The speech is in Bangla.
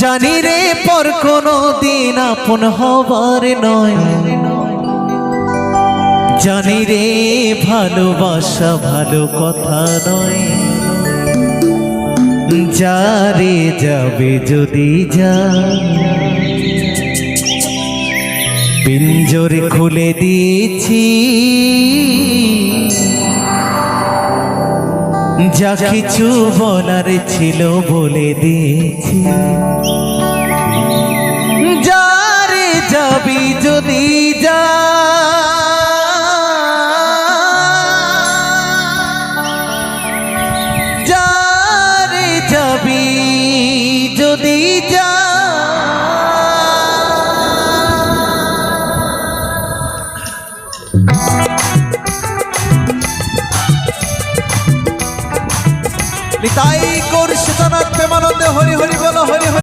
জানি রে পর কোনো দিন আপন হবার নয়, জানি রে ভালোবাসা ভালো কথা নয়। যারে যাবে যদি যা, পিঞ্জর খুলে দিয়েছি, যা কিছু বলার ছিল বলে দিয়েছি। যারে যাবি যদি যা, যারে যাবি যদি যা, নিতাই গৌর সীতানাথ প্রেমানন্দে হরি হরি বল হরি হরি।